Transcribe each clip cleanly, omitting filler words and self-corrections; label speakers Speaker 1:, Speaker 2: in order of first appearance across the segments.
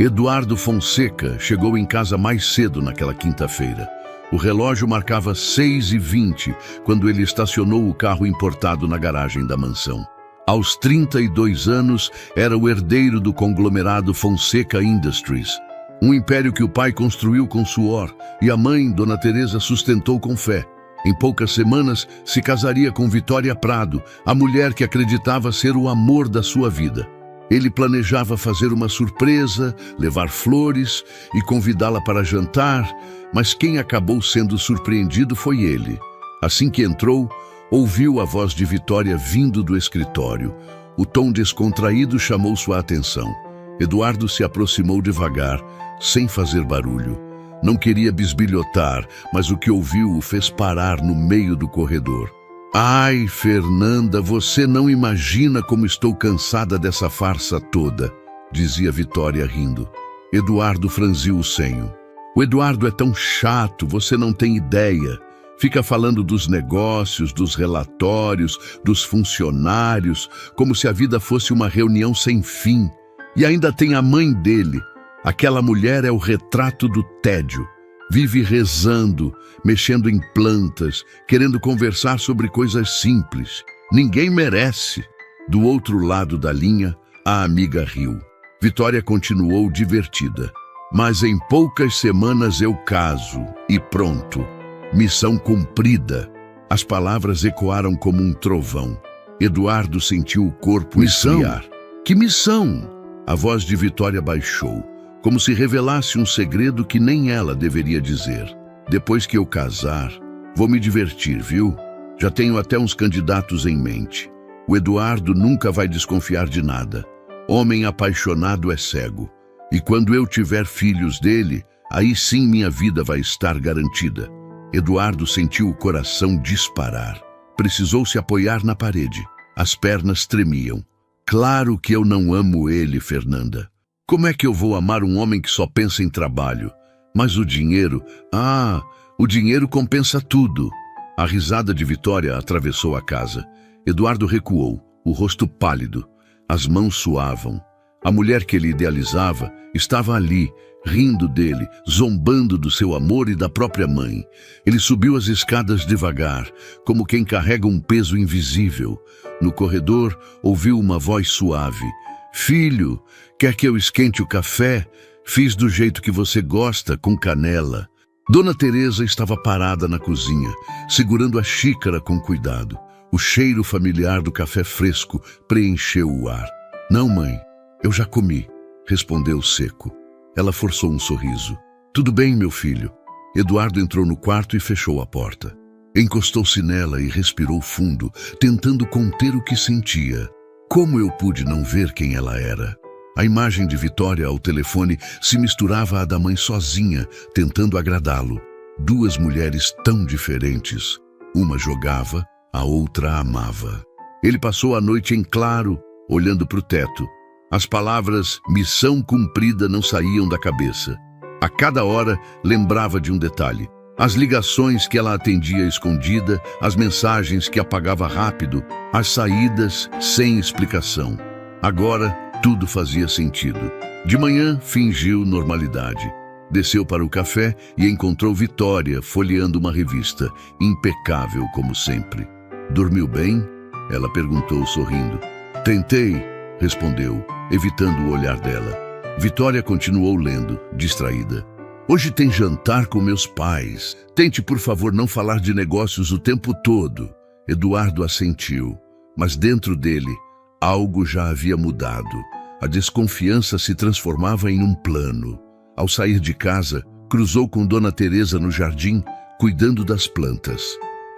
Speaker 1: Eduardo Fonseca chegou em casa mais cedo naquela quinta-feira. O relógio marcava 6h20 quando ele estacionou o carro importado na garagem da mansão. Aos 32 anos, era o herdeiro do conglomerado Fonseca Industries, um império que o pai construiu com suor e a mãe, Dona Teresa, sustentou com fé. Em poucas semanas, se casaria com Vitória Prado, a mulher que acreditava ser o amor da sua vida. Ele planejava fazer uma surpresa, levar flores e convidá-la para jantar, mas quem acabou sendo surpreendido foi ele. Assim que entrou, ouviu a voz de Vitória vindo do escritório. O tom descontraído chamou sua atenção. Eduardo se aproximou devagar, sem fazer barulho. Não queria bisbilhotar, mas o que ouviu o fez parar no meio do corredor. Ai, Fernanda, você não imagina como estou cansada dessa farsa toda, dizia Vitória rindo. Eduardo franziu o senho. O Eduardo é tão chato, você não tem ideia. Fica falando dos negócios, dos relatórios, dos funcionários, como se a vida fosse uma reunião sem fim. E ainda tem a mãe dele. Aquela mulher é o retrato do tédio. Vive rezando, mexendo em plantas, querendo conversar sobre coisas simples. Ninguém merece. Do outro lado da linha, a amiga riu. Vitória continuou divertida. Mas em poucas semanas eu caso, e pronto. Missão cumprida. As palavras ecoaram como um trovão. Eduardo sentiu o corpo esfriar. Que missão? A voz de Vitória baixou, como se revelasse um segredo que nem ela deveria dizer. Depois que eu casar, vou me divertir, viu? Já tenho até uns candidatos em mente. O Eduardo nunca vai desconfiar de nada. Homem apaixonado é cego. E quando eu tiver filhos dele, aí sim minha vida vai estar garantida. Eduardo sentiu o coração disparar. Precisou se apoiar na parede. As pernas tremiam. Claro que eu não amo ele, Fernanda. Como é que eu vou amar um homem que só pensa em trabalho? Mas o dinheiro... o dinheiro compensa tudo. A risada de Vitória atravessou a casa. Eduardo recuou, o rosto pálido. As mãos suavam. A mulher que ele idealizava estava ali, rindo dele, zombando do seu amor e da própria mãe. Ele subiu as escadas devagar, como quem carrega um peso invisível. No corredor, ouviu uma voz suave. Filho, quer que eu esquente o café? Fiz do jeito que você gosta, com canela. Dona Teresa estava parada na cozinha, segurando a xícara com cuidado. O cheiro familiar do café fresco preencheu o ar. Não, mãe, eu já comi, respondeu seco. Ela forçou um sorriso. Tudo bem, meu filho. Eduardo entrou no quarto e fechou a porta. Encostou-se nela e respirou fundo, tentando conter o que sentia. Como eu pude não ver quem ela era? A imagem de Vitória ao telefone se misturava à da mãe sozinha, tentando agradá-lo. Duas mulheres tão diferentes. Uma jogava, a outra amava. Ele passou a noite em claro, olhando para o teto. As palavras missão cumprida não saíam da cabeça. A cada hora lembrava de um detalhe. As ligações que ela atendia escondida, as mensagens que apagava rápido, as saídas sem explicação. Agora, tudo fazia sentido. De manhã, fingiu normalidade. Desceu para o café e encontrou Vitória folheando uma revista, impecável como sempre. Dormiu bem? Ela perguntou sorrindo. Tentei, respondeu, evitando o olhar dela. Vitória continuou lendo, distraída. Hoje tem jantar com meus pais. Tente, por favor, não falar de negócios o tempo todo. Eduardo assentiu, mas dentro dele, algo já havia mudado. A desconfiança se transformava em um plano. Ao sair de casa, cruzou com Dona Teresa no jardim, cuidando das plantas.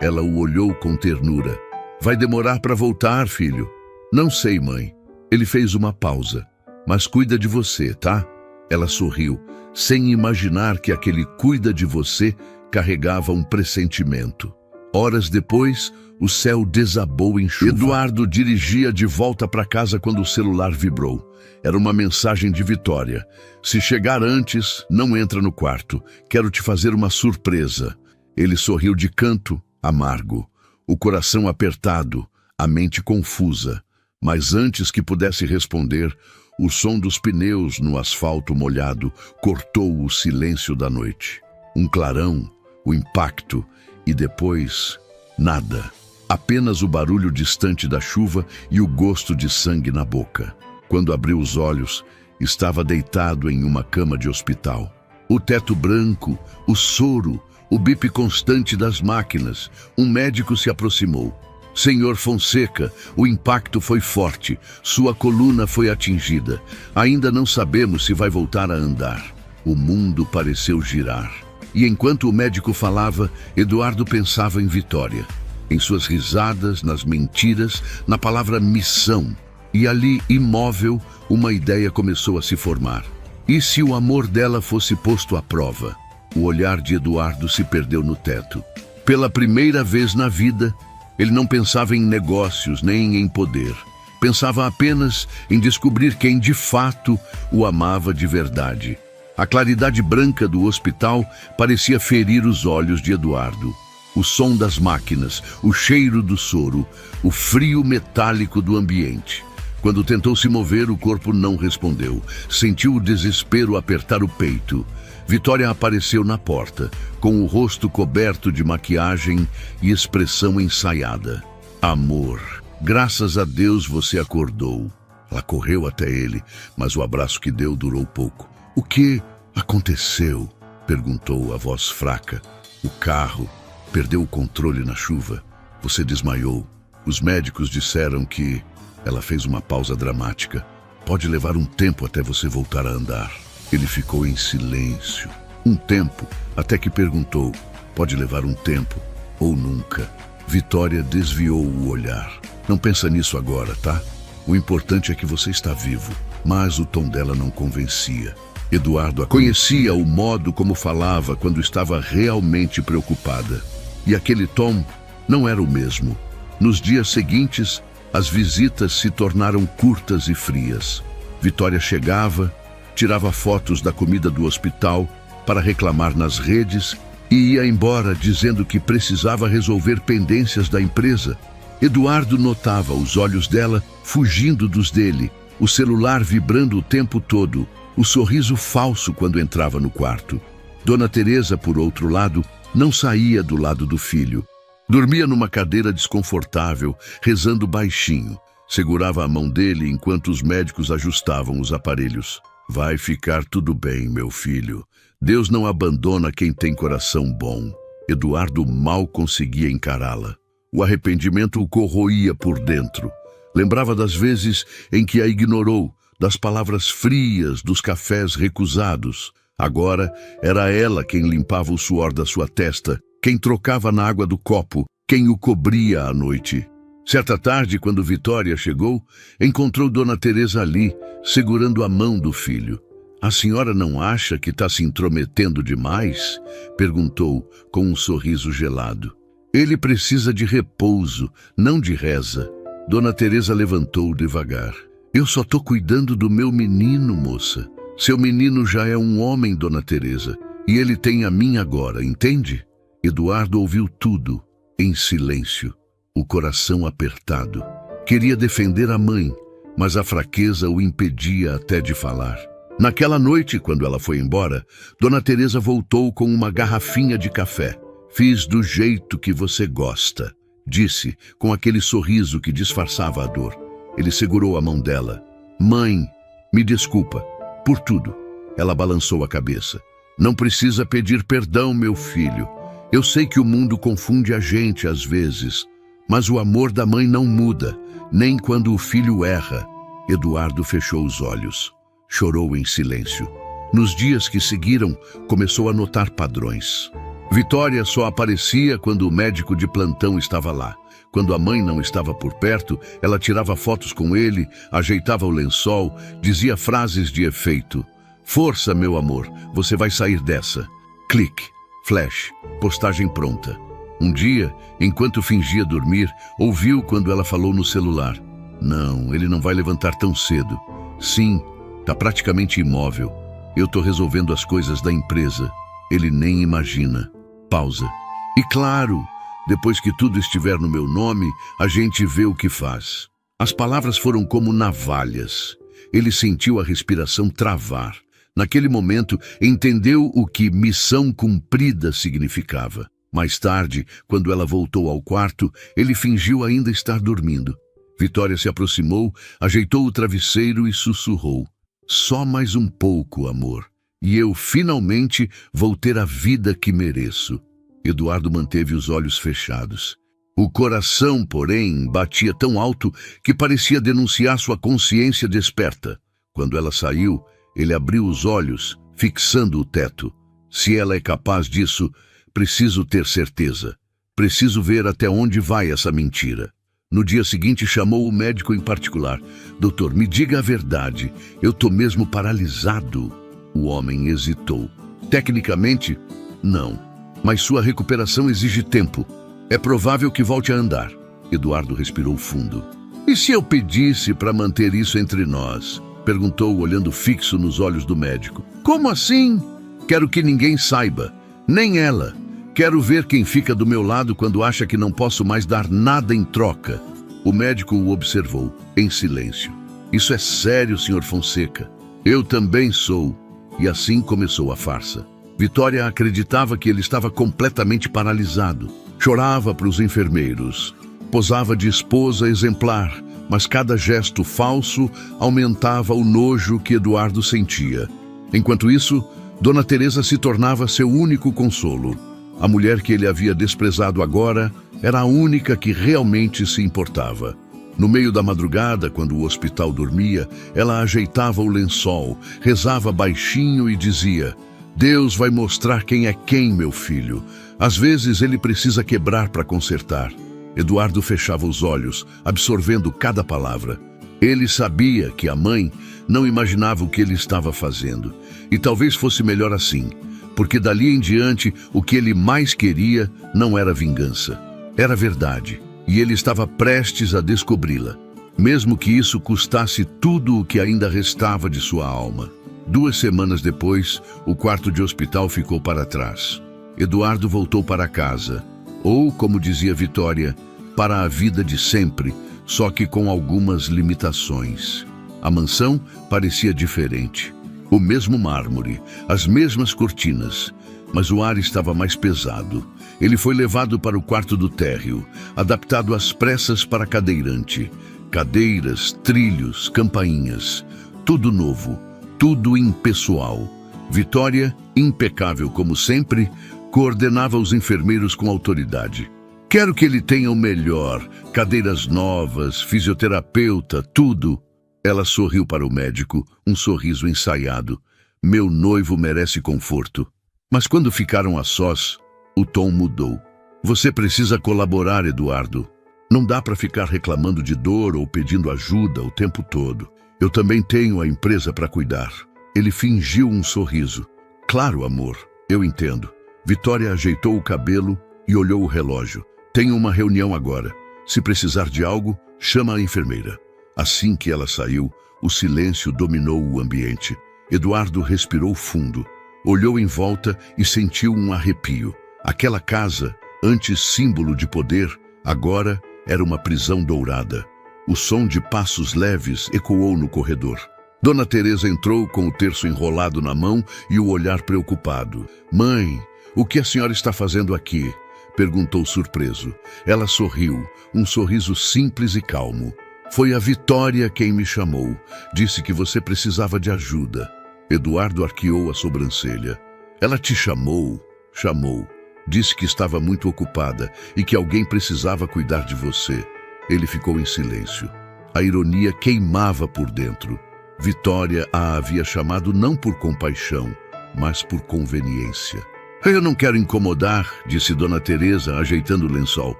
Speaker 1: Ela o olhou com ternura. Vai demorar para voltar, filho? Não sei, mãe. Ele fez uma pausa. Mas cuida de você, tá? Ela sorriu, sem imaginar que aquele cuida de você carregava um pressentimento. Horas depois, o céu desabou em chuva. Eduardo dirigia de volta para casa quando o celular vibrou. Era uma mensagem de Vitória. Se chegar antes, não entra no quarto. Quero te fazer uma surpresa. Ele sorriu de canto, amargo. O coração apertado, a mente confusa. Mas antes que pudesse responder, O som dos pneus no asfalto molhado cortou o silêncio da noite. Um clarão, o impacto e depois nada. Apenas o barulho distante da chuva e o gosto de sangue na boca. Quando abriu os olhos, estava deitado em uma cama de hospital. O teto branco, o soro, o bip constante das máquinas. Um médico se aproximou. Senhor Fonseca, o impacto foi forte. Sua coluna foi atingida. Ainda não sabemos se vai voltar a andar. O mundo pareceu girar. E enquanto o médico falava, Eduardo pensava em Vitória. Em suas risadas, nas mentiras, na palavra missão. E ali, imóvel, uma ideia começou a se formar. E se o amor dela fosse posto à prova? O olhar de Eduardo se perdeu no teto. Pela primeira vez na vida, ele não pensava em negócios nem em poder. Pensava apenas em descobrir quem de fato o amava de verdade. A claridade branca do hospital parecia ferir os olhos de Eduardo. O som das máquinas, o cheiro do soro, o frio metálico do ambiente. Quando tentou se mover, o corpo não respondeu. Sentiu o desespero apertar o peito. Vitória apareceu na porta, com o rosto coberto de maquiagem e expressão ensaiada. Amor, graças a Deus você acordou. Ela correu até ele, mas o abraço que deu durou pouco. O que aconteceu? Perguntou a voz fraca. O carro perdeu o controle na chuva. Você desmaiou. Os médicos disseram que... Ela fez uma pausa dramática. Pode levar um tempo até você voltar a andar. Ele ficou em silêncio. Um tempo, até que perguntou. Pode levar um tempo ou nunca. Vitória desviou o olhar. Não pensa nisso agora, tá? O importante é que você está vivo. Mas o tom dela não convencia. Eduardo conhecia o modo como falava quando estava realmente preocupada. E aquele tom não era o mesmo. Nos dias seguintes, as visitas se tornaram curtas e frias. Vitória chegava, tirava fotos da comida do hospital para reclamar nas redes e ia embora dizendo que precisava resolver pendências da empresa. Eduardo notava os olhos dela fugindo dos dele, o celular vibrando o tempo todo, o sorriso falso quando entrava no quarto. Dona Teresa, por outro lado, não saía do lado do filho. Dormia numa cadeira desconfortável, rezando baixinho. Segurava a mão dele enquanto os médicos ajustavam os aparelhos. Vai ficar tudo bem, meu filho. Deus não abandona quem tem coração bom. Eduardo mal conseguia encará-la. O arrependimento o corroía por dentro. Lembrava das vezes em que a ignorou, das palavras frias, dos cafés recusados. Agora era ela quem limpava o suor da sua testa, quem trocava na água do copo, quem o cobria à noite. Certa tarde, quando Vitória chegou, encontrou Dona Teresa ali, segurando a mão do filho. A senhora não acha que está se intrometendo demais? Perguntou, com um sorriso gelado. Ele precisa de repouso, não de reza. Dona Teresa levantou devagar. Eu só estou cuidando do meu menino, moça. Seu menino já é um homem, Dona Teresa, e ele tem a mim agora, entende? Eduardo ouviu tudo, em silêncio, o coração apertado. Queria defender a mãe, mas a fraqueza o impedia até de falar. Naquela noite, quando ela foi embora, Dona Teresa voltou com uma garrafinha de café. Fiz do jeito que você gosta, disse, com aquele sorriso que disfarçava a dor. Ele segurou a mão dela. Mãe, me desculpa, por tudo. Ela balançou a cabeça. Não precisa pedir perdão, meu filho. Eu sei que o mundo confunde a gente às vezes, mas o amor da mãe não muda, nem quando o filho erra. Eduardo fechou os olhos. Chorou em silêncio. Nos dias que seguiram, começou a notar padrões. Vitória só aparecia quando o médico de plantão estava lá. Quando a mãe não estava por perto, ela tirava fotos com ele, ajeitava o lençol, dizia frases de efeito. Força, meu amor, você vai sair dessa. Clique. Flash, postagem pronta. Um dia, enquanto fingia dormir, ouviu quando ela falou no celular. Não, ele não vai levantar tão cedo. Sim, tá praticamente imóvel. Eu tô resolvendo as coisas da empresa. Ele nem imagina. Pausa. E claro, depois que tudo estiver no meu nome, a gente vê o que faz. As palavras foram como navalhas. ele sentiu a respiração travar. Naquele momento, entendeu o que missão cumprida significava. Mais tarde, quando ela voltou ao quarto, ele fingiu ainda estar dormindo. Vitória se aproximou, ajeitou o travesseiro e sussurrou: "Só mais um pouco, amor, e eu finalmente vou ter a vida que mereço." Eduardo manteve os olhos fechados. O coração, porém, batia tão alto que parecia denunciar sua consciência desperta. Quando ela saiu, ele abriu os olhos, fixando o teto. Se ela é capaz disso, preciso ter certeza. Preciso ver até onde vai essa mentira. No dia seguinte, chamou o médico em particular. "Doutor, me diga a verdade. Eu tô mesmo paralisado." O homem hesitou. "Tecnicamente, não. Mas sua recuperação exige tempo. É provável que volte a andar." Eduardo respirou fundo. "E se eu pedisse para manter isso entre nós?" Perguntou, olhando fixo nos olhos do médico. "Como assim?" "Quero que ninguém saiba. Nem ela. Quero ver quem fica do meu lado quando acha que não posso mais dar nada em troca." O médico o observou, em silêncio. "Isso é sério, Sr. Fonseca." "Eu também sou." E assim começou a farsa. Vitória acreditava que ele estava completamente paralisado. Chorava para os enfermeiros. Posava de esposa exemplar, mas cada gesto falso aumentava o nojo que Eduardo sentia. Enquanto isso, Dona Teresa se tornava seu único consolo. A mulher que ele havia desprezado agora era a única que realmente se importava. No meio da madrugada, quando o hospital dormia, ela ajeitava o lençol, rezava baixinho e dizia: "Deus vai mostrar quem é quem, meu filho. Às vezes ele precisa quebrar para consertar." Eduardo fechava os olhos, absorvendo cada palavra. Ele sabia que a mãe não imaginava o que ele estava fazendo. E talvez fosse melhor assim, porque dali em diante o que ele mais queria não era vingança. Era verdade, e ele estava prestes a descobri-la, mesmo que isso custasse tudo o que ainda restava de sua alma. 2 semanas depois, o quarto de hospital ficou para trás. Eduardo voltou para casa, ou, como dizia Vitória, para a vida de sempre, só que com algumas limitações. A mansão parecia diferente. O mesmo mármore, as mesmas cortinas, mas o ar estava mais pesado. Ele foi levado para o quarto do térreo, adaptado às pressas para cadeirante. Cadeiras, trilhos, campainhas, tudo novo, tudo impessoal. Vitória, impecável como sempre, coordenava os enfermeiros com autoridade. "Quero que ele tenha o melhor, cadeiras novas, fisioterapeuta, tudo." Ela sorriu para o médico, um sorriso ensaiado. "Meu noivo merece conforto." Mas quando ficaram a sós, o tom mudou. "Você precisa colaborar, Eduardo. Não dá para ficar reclamando de dor ou pedindo ajuda o tempo todo. Eu também tenho a empresa para cuidar." Ele fingiu um sorriso. "Claro, amor, eu entendo." Vitória ajeitou o cabelo e olhou o relógio. "Tenho uma reunião agora. Se precisar de algo, chama a enfermeira." Assim que ela saiu, o silêncio dominou o ambiente. Eduardo respirou fundo, olhou em volta e sentiu um arrepio. Aquela casa, antes símbolo de poder, agora era uma prisão dourada. O som de passos leves ecoou no corredor. Dona Teresa entrou com o terço enrolado na mão e o olhar preocupado. "Mãe, o que a senhora está fazendo aqui?" perguntou surpreso. Ela sorriu, um sorriso simples e calmo. "Foi a Vitória quem me chamou. Disse que você precisava de ajuda." Eduardo arqueou a sobrancelha. "Ela te chamou?" "Chamou. Disse que estava muito ocupada e que alguém precisava cuidar de você." Ele ficou em silêncio. A ironia queimava por dentro. Vitória a havia chamado não por compaixão, mas por conveniência. "Eu não quero incomodar", disse Dona Teresa, ajeitando o lençol.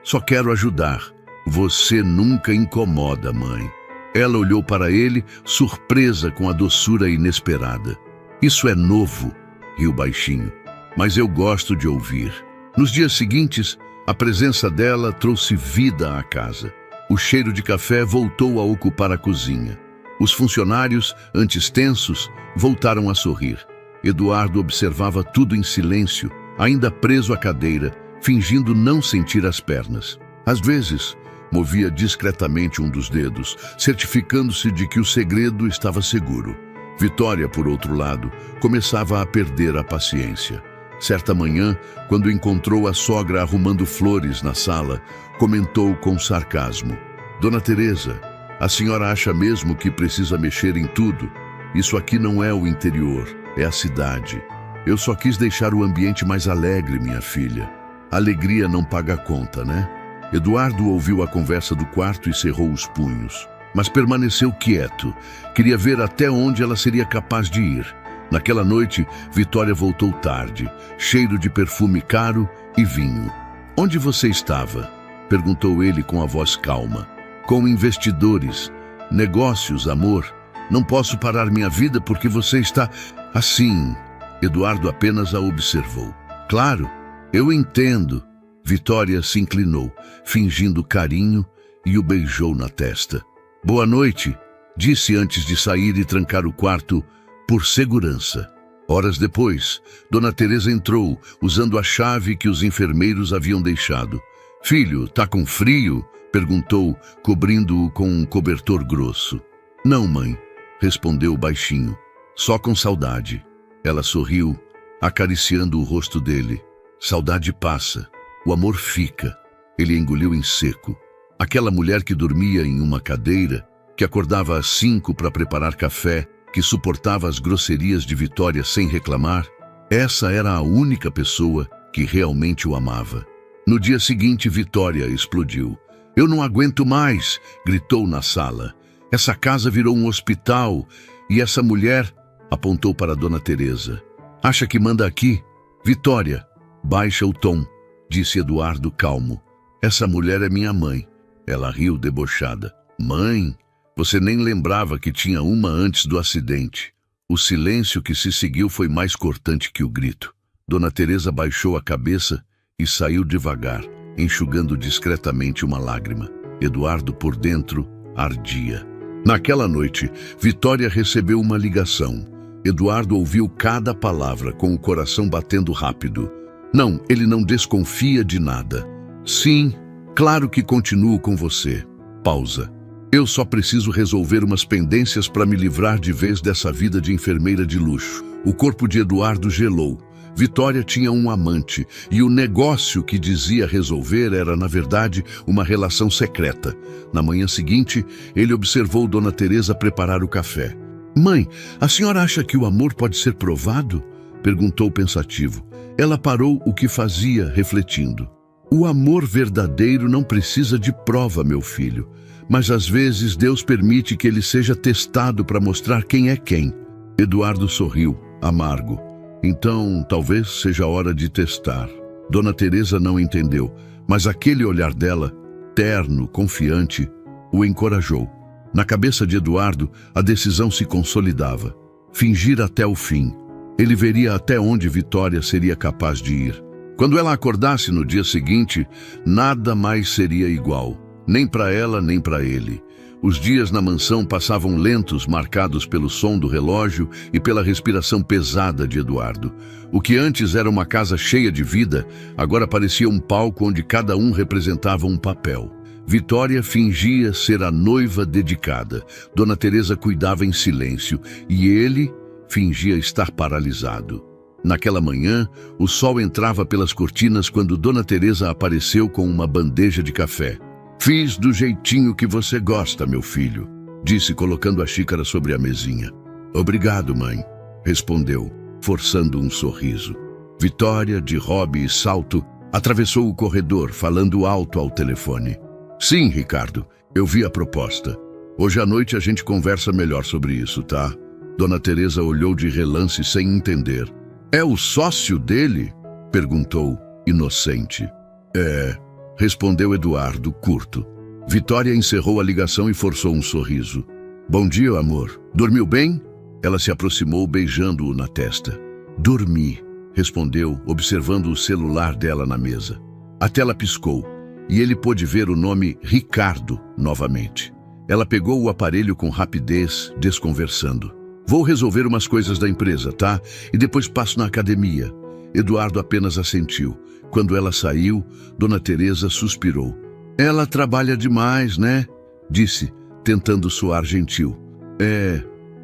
Speaker 1: "Só quero ajudar." "Você nunca incomoda, mãe." Ela olhou para ele, surpresa com a doçura inesperada. "Isso é novo", riu baixinho, "mas eu gosto de ouvir." Nos dias seguintes, a presença dela trouxe vida à casa. O cheiro de café voltou a ocupar a cozinha. Os funcionários, antes tensos, voltaram a sorrir. Eduardo observava tudo em silêncio, ainda preso à cadeira, fingindo não sentir as pernas. Às vezes, Movia discretamente um dos dedos, certificando-se de que o segredo estava seguro. Vitória, por outro lado, começava a perder a paciência. Certa manhã, quando encontrou a sogra arrumando flores na sala, comentou com sarcasmo: Dona Teresa, a senhora acha mesmo que precisa mexer em tudo? Isso aqui não é o interior, é a cidade. Eu só quis deixar o ambiente mais alegre, minha filha. Alegria não paga conta, né? Eduardo ouviu a conversa do quarto e cerrou os punhos. Mas permaneceu quieto. Queria ver até onde ela seria capaz de ir. Naquela noite, Vitória voltou tarde, cheiro de perfume caro e vinho. Onde você estava? Perguntou ele com a voz calma. Com investidores. Negócios, amor. Não posso parar minha vida porque você está assim. Eduardo apenas a observou. Claro, eu entendo. Vitória se inclinou, fingindo carinho, e o beijou na testa. Boa noite, disse antes de sair e trancar o quarto, por segurança. Horas depois, Dona Teresa entrou, usando a chave que os enfermeiros haviam deixado. Filho, tá com frio? Perguntou, cobrindo-o com um cobertor grosso. Não, mãe, respondeu baixinho. Só com saudade. Ela sorriu, acariciando o rosto dele. Saudade passa, o amor fica. Ele engoliu em seco. Aquela mulher que dormia em uma cadeira, que acordava às 5 para preparar café, que suportava as grosserias de Vitória sem reclamar, essa era a única pessoa que realmente o amava. No dia seguinte, Vitória explodiu. Eu não aguento mais, gritou na sala. Essa casa virou um hospital e essa mulher, apontou para Dona Teresa. Acha que manda aqui? Vitória, baixa o tom, disse Eduardo calmo. Essa mulher é minha mãe. Ela riu debochada. Mãe? Você nem lembrava que tinha uma antes do acidente. O silêncio que se seguiu foi mais cortante que o grito. Dona Teresa baixou a cabeça e saiu devagar, enxugando discretamente uma lágrima. Eduardo, por dentro, ardia. Naquela noite, Vitória recebeu uma ligação. Eduardo ouviu cada palavra com o coração batendo rápido. Não, ele não desconfia de nada. Sim, claro que continuo com você. Pausa. Eu só preciso resolver umas pendências para me livrar de vez dessa vida de enfermeira de luxo. O corpo de Eduardo gelou. Vitória tinha um amante, e o negócio que dizia resolver era, na verdade, uma relação secreta. Na manhã seguinte, ele observou Dona Teresa preparar o café. Mãe, a senhora acha que o amor pode ser provado? Perguntou pensativo. Ela parou o que fazia, refletindo. O amor verdadeiro não precisa de prova, meu filho. Mas às vezes Deus permite que ele seja testado para mostrar quem é quem. Eduardo sorriu, amargo. Então, talvez seja hora de testar. Dona Teresa não entendeu, mas aquele olhar dela, terno, confiante, o encorajou. Na cabeça de Eduardo, a decisão se consolidava. Fingir até o fim. Ele veria até onde Vitória seria capaz de ir. Quando ela acordasse no dia seguinte, nada mais seria igual. Nem para ela, nem para ele. Os dias na mansão passavam lentos, marcados pelo som do relógio e pela respiração pesada de Eduardo. O que antes era uma casa cheia de vida, agora parecia um palco onde cada um representava um papel. Vitória fingia ser a noiva dedicada. Dona Teresa cuidava em silêncio e ele fingia estar paralisado. Naquela manhã, o sol entrava pelas cortinas quando Dona Teresa apareceu com uma bandeja de café. Fiz do jeitinho que você gosta, meu filho, disse colocando a xícara sobre a mesinha. Obrigado, mãe, respondeu, forçando um sorriso. Vitória, de hobby e salto, atravessou o corredor, falando alto ao telefone. Sim, Ricardo, eu vi a proposta. Hoje à noite a gente conversa melhor sobre isso, tá? Dona Teresa olhou de relance sem entender. É o sócio dele? Perguntou, inocente. É, respondeu Eduardo, curto. Vitória encerrou a ligação e forçou um sorriso. Bom dia, amor. Dormiu bem? Ela se aproximou, beijando-o na testa. Dormi, respondeu, observando o celular dela na mesa. A tela piscou, e ele pôde ver o nome Ricardo novamente. Ela pegou o aparelho com rapidez, desconversando. Vou resolver umas coisas da empresa, tá? E depois passo na academia. Eduardo apenas assentiu. Quando ela saiu, Dona Teresa suspirou. Ela trabalha demais, né? Disse, tentando soar gentil.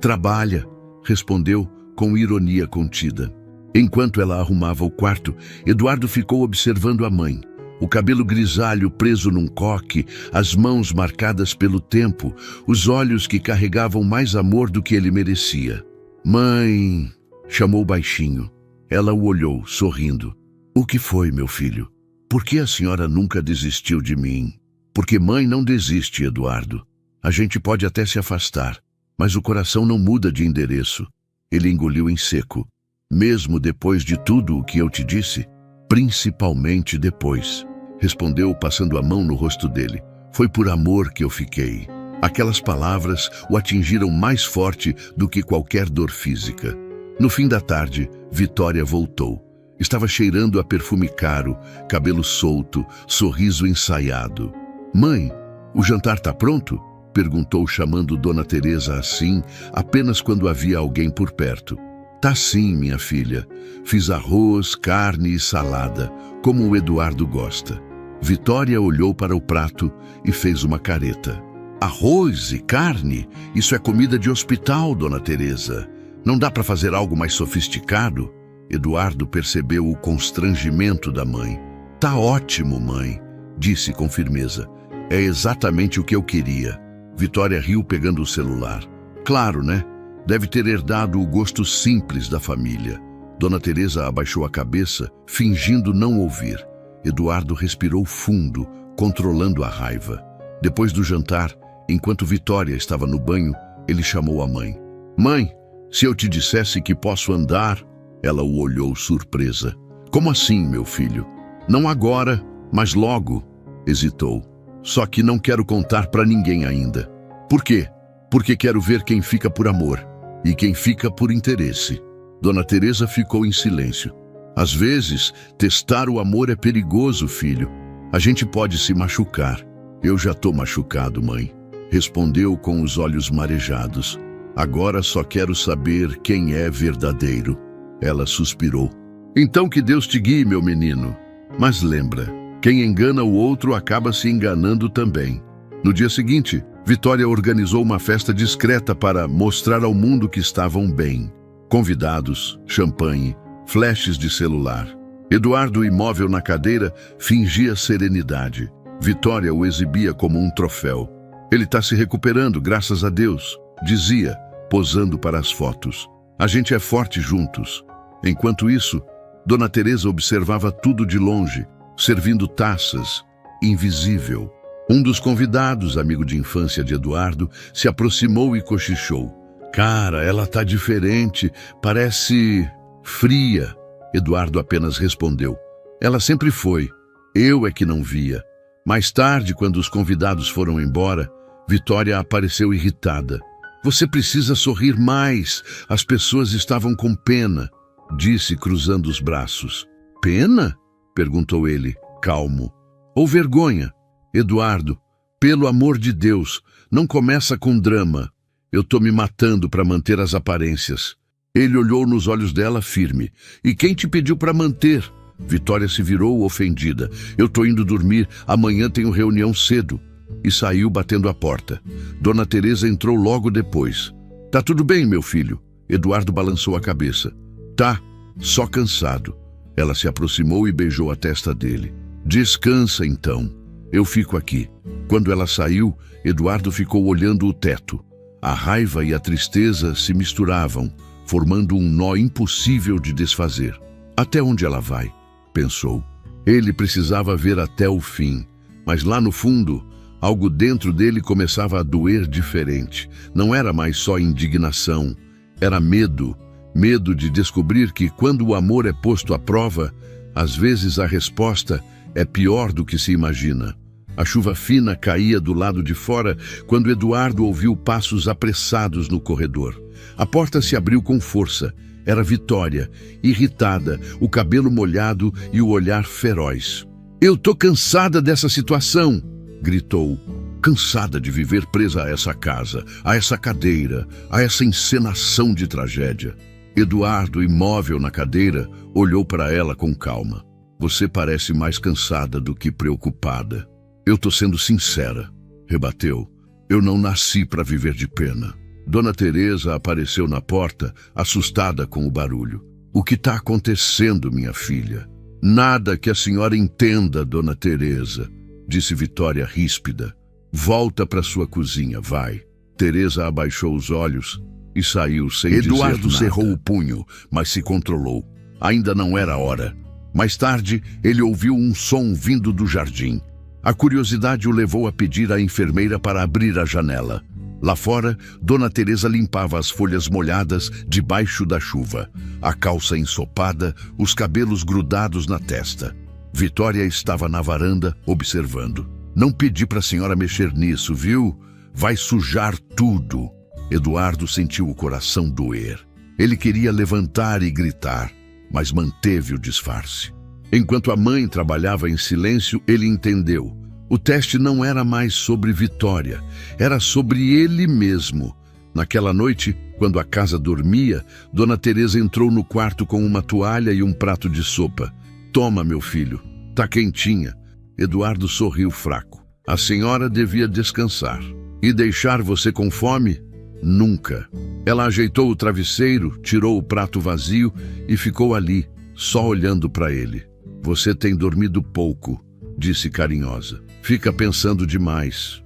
Speaker 1: Trabalha, respondeu com ironia contida. Enquanto ela arrumava o quarto, Eduardo ficou observando a mãe. O cabelo grisalho preso num coque, as mãos marcadas pelo tempo, os olhos que carregavam mais amor do que ele merecia. Mãe, chamou baixinho. Ela o olhou, sorrindo. O que foi, meu filho? Por que a senhora nunca desistiu de mim? Porque mãe não desiste, Eduardo. A gente pode até se afastar, mas o coração não muda de endereço. Ele engoliu em seco. Mesmo depois de tudo o que eu te disse? Principalmente depois, respondeu passando a mão no rosto dele. Foi por amor que eu fiquei. Aquelas palavras o atingiram mais forte do que qualquer dor física. No fim da tarde, Vitória voltou. Estava cheirando a perfume caro, cabelo solto, sorriso ensaiado. Mãe, o jantar tá pronto? Perguntou chamando Dona Teresa assim, apenas quando havia alguém por perto. Tá sim, minha filha. Fiz arroz, carne e salada, como o Eduardo gosta. Vitória olhou para o prato e fez uma careta. Arroz e carne? Isso é comida de hospital, Dona Teresa. Não dá para fazer algo mais sofisticado? Eduardo percebeu o constrangimento da mãe. Tá ótimo, mãe, disse com firmeza. É exatamente o que eu queria. Vitória riu pegando o celular. Claro, né? Deve ter herdado o gosto simples da família. Dona Teresa abaixou a cabeça, fingindo não ouvir. Eduardo respirou fundo, controlando a raiva. Depois do jantar, enquanto Vitória estava no banho, ele chamou a mãe. Mãe, se eu te dissesse que posso andar... Ela o olhou surpresa. Como assim, meu filho? Não agora, mas logo. Hesitou. Só que não quero contar para ninguém ainda. Por quê? Porque quero ver quem fica por amor e quem fica por interesse. Dona Teresa ficou em silêncio. Às vezes, testar o amor é perigoso, filho. A gente pode se machucar. Eu já tô machucado, mãe. Respondeu com os olhos marejados. Agora só quero saber quem é verdadeiro. Ela suspirou. Então que Deus te guie, meu menino. Mas lembra, quem engana o outro acaba se enganando também. No dia seguinte, Vitória organizou uma festa discreta para mostrar ao mundo que estavam bem. Convidados, champanhe, flashes de celular. Eduardo, imóvel na cadeira, fingia serenidade. Vitória o exibia como um troféu. Ele está se recuperando, graças a Deus, dizia, posando para as fotos. A gente é forte juntos. Enquanto isso, Dona Teresa observava tudo de longe, servindo taças, invisível. Um dos convidados, amigo de infância de Eduardo, se aproximou e cochichou. Cara, ela tá diferente, parece fria. Eduardo apenas respondeu. Ela sempre foi. Eu é que não via. Mais tarde, quando os convidados foram embora, Vitória apareceu irritada. Você precisa sorrir mais. As pessoas estavam com pena, disse cruzando os braços. Pena? Perguntou ele, calmo. Ou vergonha? Eduardo, pelo amor de Deus, não começa com drama. Eu tô me matando para manter as aparências. Ele olhou nos olhos dela firme. E quem te pediu para manter? Vitória se virou ofendida. Eu tô indo dormir, amanhã tenho reunião cedo. E saiu batendo a porta. Dona Teresa entrou logo depois. Tá tudo bem, meu filho? Eduardo balançou a cabeça. Tá, só cansado. Ela se aproximou e beijou a testa dele. Descansa então. Eu fico aqui. Quando ela saiu, Eduardo ficou olhando o teto. A raiva e a tristeza se misturavam, formando um nó impossível de desfazer. Até onde ela vai? Pensou. Ele precisava ver até o fim, mas lá no fundo, algo dentro dele começava a doer diferente. Não era mais só indignação, era medo. Medo de descobrir que quando o amor é posto à prova, às vezes a resposta é pior do que se imagina. A chuva fina caía do lado de fora quando Eduardo ouviu passos apressados no corredor. A porta se abriu com força. Era Vitória, irritada, o cabelo molhado e o olhar feroz. Eu tô cansada dessa situação, gritou. Cansada de viver presa a essa casa, a essa cadeira, a essa encenação de tragédia. Eduardo, imóvel na cadeira, olhou para ela com calma. Você parece mais cansada do que preocupada. Eu tô sendo sincera, rebateu. Eu não nasci para viver de pena. Dona Teresa apareceu na porta, assustada com o barulho. O que está acontecendo, minha filha? Nada que a senhora entenda, Dona Teresa, disse Vitória ríspida. Volta para sua cozinha, vai. Teresa abaixou os olhos e saiu sem dizer nada. Eduardo cerrou o punho, mas se controlou. Ainda não era hora. Mais tarde, ele ouviu um som vindo do jardim. A curiosidade o levou a pedir à enfermeira para abrir a janela. Lá fora, Dona Teresa limpava as folhas molhadas debaixo da chuva, a calça ensopada, os cabelos grudados na testa. Vitória estava na varanda, observando. Não pedi para a senhora mexer nisso, viu? Vai sujar tudo. Eduardo sentiu o coração doer. Ele queria levantar e gritar, mas manteve o disfarce. Enquanto a mãe trabalhava em silêncio, ele entendeu. O teste não era mais sobre Vitória, era sobre ele mesmo. Naquela noite, quando a casa dormia, Dona Teresa entrou no quarto com uma toalha e um prato de sopa. Toma, meu filho, tá quentinha. Eduardo sorriu fraco. A senhora devia descansar. E deixar você com fome? Nunca. Ela ajeitou o travesseiro, tirou o prato vazio e ficou ali, só olhando para ele. Você tem dormido pouco, disse carinhosa. Fica pensando demais.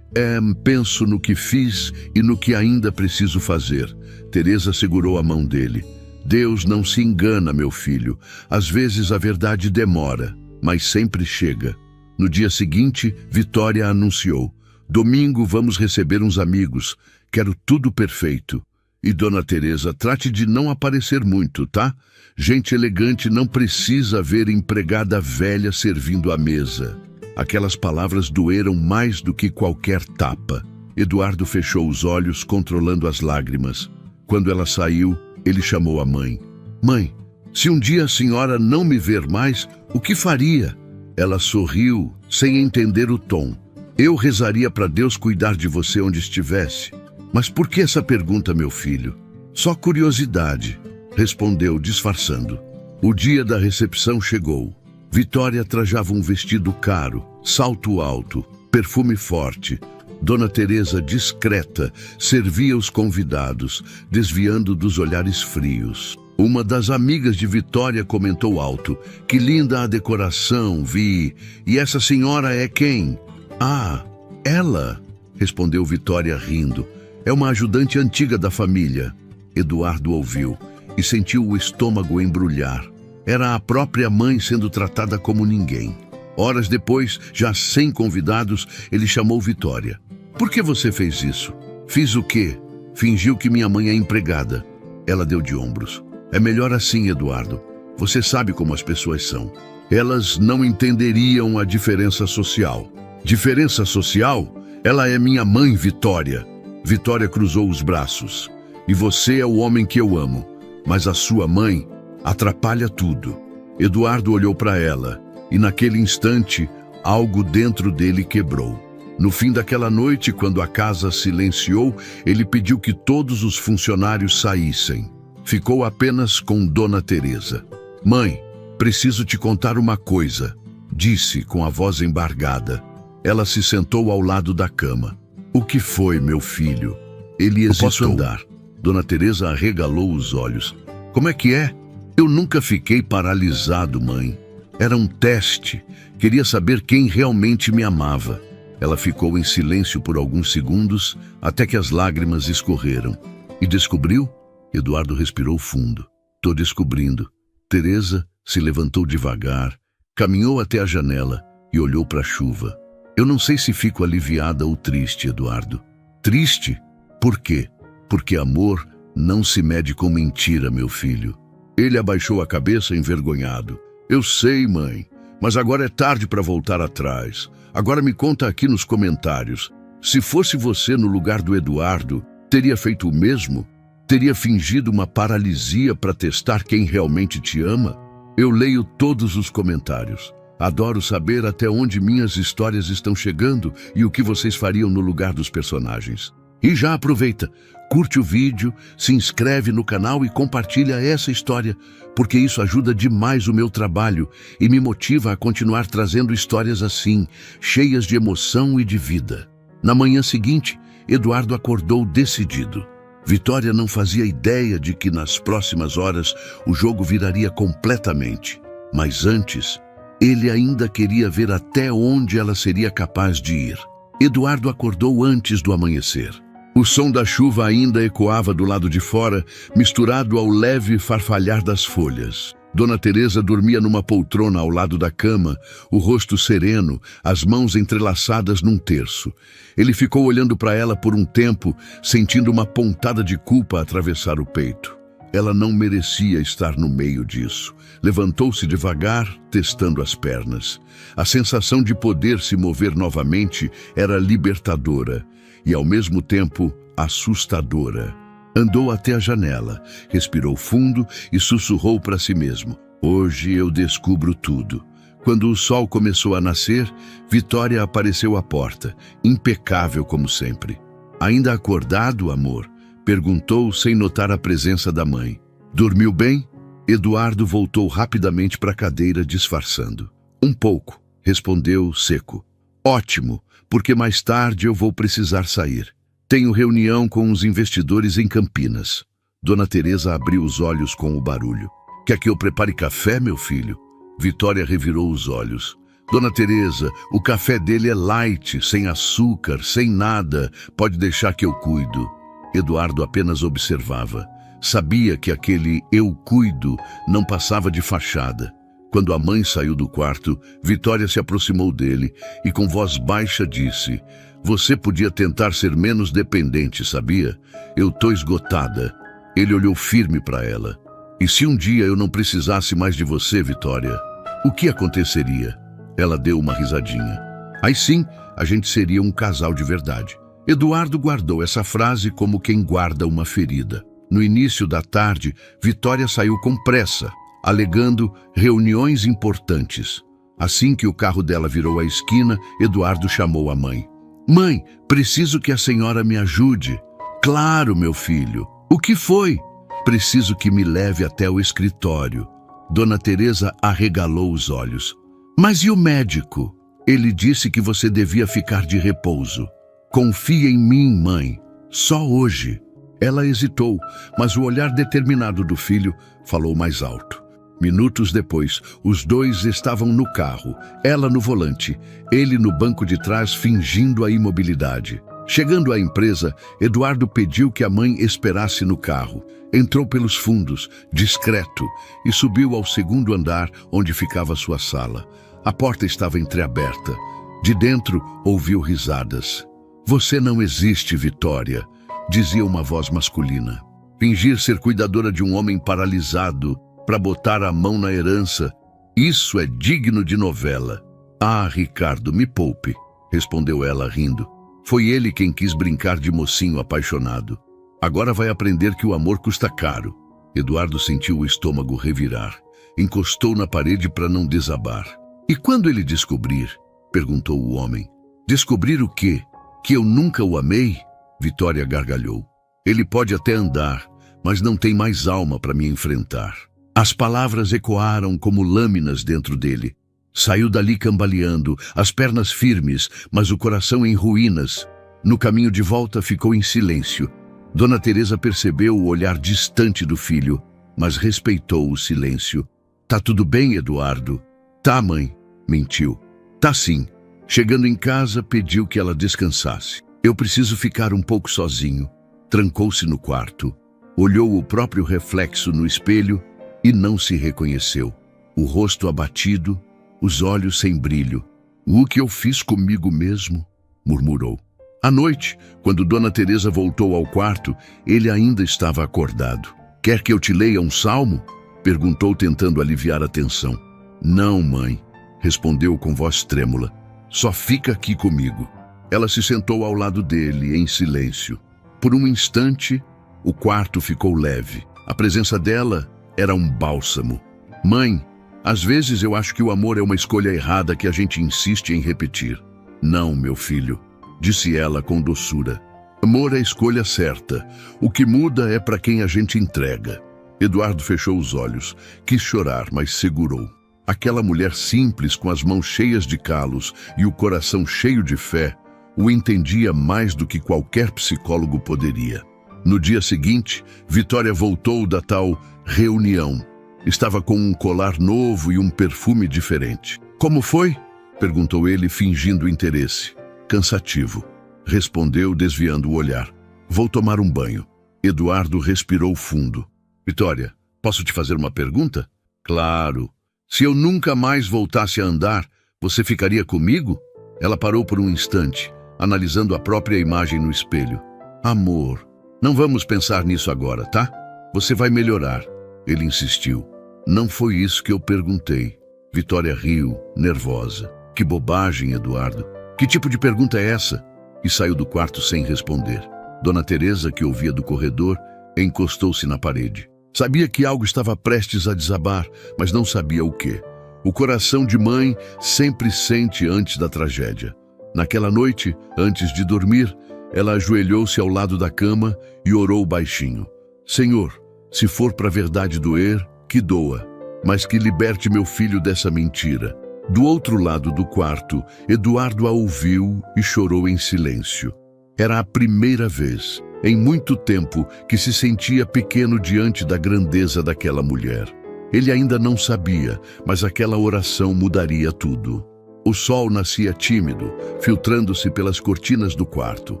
Speaker 1: Penso no que fiz e no que ainda preciso fazer. Teresa segurou a mão dele. Deus não se engana, meu filho. Às vezes a verdade demora, mas sempre chega. No dia seguinte, Vitória anunciou. Domingo vamos receber uns amigos. Quero tudo perfeito. E Dona Teresa, trate de não aparecer muito, tá? Gente elegante não precisa ver empregada velha servindo à mesa. Aquelas palavras doeram mais do que qualquer tapa. Eduardo fechou os olhos, controlando as lágrimas. Quando ela saiu, ele chamou a mãe. Mãe, se um dia a senhora não me ver mais, o que faria? Ela sorriu, sem entender o tom. Eu rezaria para Deus cuidar de você onde estivesse. Mas por que essa pergunta, meu filho? Só curiosidade, respondeu disfarçando. O dia da recepção chegou. Vitória trajava um vestido caro, salto alto, perfume forte. Dona Teresa, discreta, servia os convidados, desviando dos olhares frios. Uma das amigas de Vitória comentou alto. Que linda a decoração, vi. E essa senhora é quem? Ah, ela, respondeu Vitória rindo. É uma ajudante antiga da família. Eduardo ouviu e sentiu o estômago embrulhar. Era a própria mãe sendo tratada como ninguém. Horas depois, já sem convidados, ele chamou Vitória. Por que você fez isso? Fiz o quê? Fingiu que minha mãe é empregada. Ela deu de ombros. É melhor assim, Eduardo. Você sabe como as pessoas são. Elas não entenderiam a diferença social. Diferença social? Ela é minha mãe, Vitória. Vitória cruzou os braços. E você é o homem que eu amo. Mas a sua mãe atrapalha tudo. Eduardo olhou para ela, e naquele instante, algo dentro dele quebrou. No fim daquela noite, quando a casa silenciou, ele pediu que todos os funcionários saíssem. Ficou apenas com Dona Teresa. Mãe, preciso te contar uma coisa, disse com a voz embargada. Ela se sentou ao lado da cama. O que foi, meu filho? Ele hesitou. Posso andar? Dona Teresa arregalou os olhos. Como é que é? Eu nunca fiquei paralisado, mãe. Era um teste. Queria saber quem realmente me amava. Ela ficou em silêncio por alguns segundos, até que as lágrimas escorreram. E descobriu? Eduardo respirou fundo. Tô descobrindo. Teresa se levantou devagar, caminhou até a janela e olhou para a chuva. Eu não sei se fico aliviada ou triste, Eduardo. Triste? Por quê? Porque amor não se mede com mentira, meu filho. Ele abaixou a cabeça envergonhado. Eu sei, mãe, mas agora é tarde para voltar atrás. Agora me conta aqui nos comentários. Se fosse você no lugar do Eduardo, teria feito o mesmo? Teria fingido uma paralisia para testar quem realmente te ama? Eu leio todos os comentários. Adoro saber até onde minhas histórias estão chegando e o que vocês fariam no lugar dos personagens. E já aproveita, Curte o vídeo, se inscreve no canal e compartilha essa história, porque isso ajuda demais o meu trabalho e me motiva a continuar trazendo histórias assim, cheias de emoção e de vida. Na manhã seguinte, Eduardo acordou decidido. Vitória não fazia ideia de que nas próximas horas o jogo viraria completamente. Mas antes, ele ainda queria ver até onde ela seria capaz de ir. Eduardo acordou antes do amanhecer. O som da chuva ainda ecoava do lado de fora, misturado ao leve farfalhar das folhas. Dona Teresa dormia numa poltrona ao lado da cama, o rosto sereno, as mãos entrelaçadas num terço. Ele ficou olhando para ela por um tempo, sentindo uma pontada de culpa atravessar o peito. Ela não merecia estar no meio disso. Levantou-se devagar, testando as pernas. A sensação de poder se mover novamente era libertadora e, ao mesmo tempo, assustadora. Andou até a janela, respirou fundo e sussurrou para si mesmo: "Hoje eu descubro tudo." Quando o sol começou a nascer, Vitória apareceu à porta, impecável como sempre. "Ainda acordado, amor?" perguntou sem notar a presença da mãe. "Dormiu bem?" Eduardo voltou rapidamente para a cadeira, disfarçando. "Um pouco", respondeu seco. "Ótimo, porque mais tarde eu vou precisar sair. Tenho reunião com os investidores em Campinas." Dona Teresa abriu os olhos com o barulho. "Quer que eu prepare café, meu filho?" Vitória revirou os olhos. "Dona Teresa, o café dele é light, sem açúcar, sem nada. Pode deixar que eu cuido." Eduardo apenas observava. Sabia que aquele "eu cuido" não passava de fachada. Quando a mãe saiu do quarto, Vitória se aproximou dele e com voz baixa disse: "Você podia tentar ser menos dependente, sabia? Eu tô esgotada." Ele olhou firme para ela. "E se um dia eu não precisasse mais de você, Vitória, o que aconteceria?" Ela deu uma risadinha. "Aí sim, a gente seria um casal de verdade." Eduardo guardou essa frase como quem guarda uma ferida. No início da tarde, Vitória saiu com pressa, alegando reuniões importantes. Assim que o carro dela virou a esquina, Eduardo chamou a mãe. "Mãe, preciso que a senhora me ajude." "Claro, meu filho." "O que foi?" "Preciso que me leve até o escritório." Dona Teresa arregalou os olhos. "Mas e o médico?" "Ele disse que você devia ficar de repouso." "Confia em mim, mãe. Só hoje." Ela hesitou, mas o olhar determinado do filho falou mais alto. Minutos depois, os dois estavam no carro, ela no volante, ele no banco de trás fingindo a imobilidade. Chegando à empresa, Eduardo pediu que a mãe esperasse no carro. Entrou pelos fundos, discreto, e subiu ao segundo andar, onde ficava sua sala. A porta estava entreaberta. De dentro, ouviu risadas. "Você não existe, Vitória", dizia uma voz masculina. Fingir ser cuidadora de um homem paralisado para botar a mão na herança, isso é digno de novela. "Ah, Ricardo, me poupe", respondeu ela rindo. "Foi ele quem quis brincar de mocinho apaixonado. Agora vai aprender que o amor custa caro." Eduardo sentiu o estômago revirar. Encostou na parede para não desabar. "E quando ele descobrir?" perguntou o homem. "Descobrir o quê? Que eu nunca o amei?" Vitória gargalhou. "Ele pode até andar, mas não tem mais alma para me enfrentar." As palavras ecoaram como lâminas dentro dele. Saiu dali cambaleando, as pernas firmes, mas o coração em ruínas. No caminho de volta ficou em silêncio. Dona Teresa percebeu o olhar distante do filho, mas respeitou o silêncio. "Tá tudo bem, Eduardo?" "Tá, mãe", mentiu. "Tá sim." Chegando em casa, pediu que ela descansasse. "Eu preciso ficar um pouco sozinho." Trancou-se no quarto. Olhou o próprio reflexo no espelho e não se reconheceu. O rosto abatido, os olhos sem brilho. "O que eu fiz comigo mesmo?" murmurou. À noite, quando Dona Teresa voltou ao quarto, ele ainda estava acordado. "Quer que eu te leia um salmo?" perguntou, tentando aliviar a tensão. "Não, mãe", respondeu com voz trêmula. "Só fica aqui comigo." Ela se sentou ao lado dele, em silêncio. Por um instante, o quarto ficou leve. A presença dela era um bálsamo. "Mãe, às vezes eu acho que o amor é uma escolha errada que a gente insiste em repetir." "Não, meu filho", disse ela com doçura. Amor é a escolha certa. O que muda é para quem a gente entrega. Eduardo fechou os olhos. Quis chorar, mas segurou. Aquela mulher simples, com as mãos cheias de calos e o coração cheio de fé, o entendia mais do que qualquer psicólogo poderia. No dia seguinte, Vitória voltou da tal reunião. Estava com um colar novo e um perfume diferente. Como foi? Perguntou ele, fingindo interesse. Cansativo. Respondeu, desviando o olhar. Vou tomar um banho. Eduardo respirou fundo. Vitória, posso te fazer uma pergunta? Claro. Se eu nunca mais voltasse a andar, você ficaria comigo? Ela parou por um instante, analisando a própria imagem no espelho. Amor, não vamos pensar nisso agora, tá? Você vai melhorar. Ele insistiu. Não foi isso que eu perguntei. Vitória riu, nervosa. Que bobagem, Eduardo. Que tipo de pergunta é essa? E saiu do quarto sem responder. Dona Teresa, que ouvia do corredor, encostou-se na parede. Sabia que algo estava prestes a desabar, mas não sabia o quê. O coração de mãe sempre sente antes da tragédia. Naquela noite, antes de dormir, ela ajoelhou-se ao lado da cama e orou baixinho. Senhor, se for para a verdade doer, que doa, mas que liberte meu filho dessa mentira. Do outro lado do quarto, Eduardo a ouviu e chorou em silêncio. Era a primeira vez, em muito tempo, que se sentia pequeno diante da grandeza daquela mulher. Ele ainda não sabia, mas aquela oração mudaria tudo. O sol nascia tímido, filtrando-se pelas cortinas do quarto.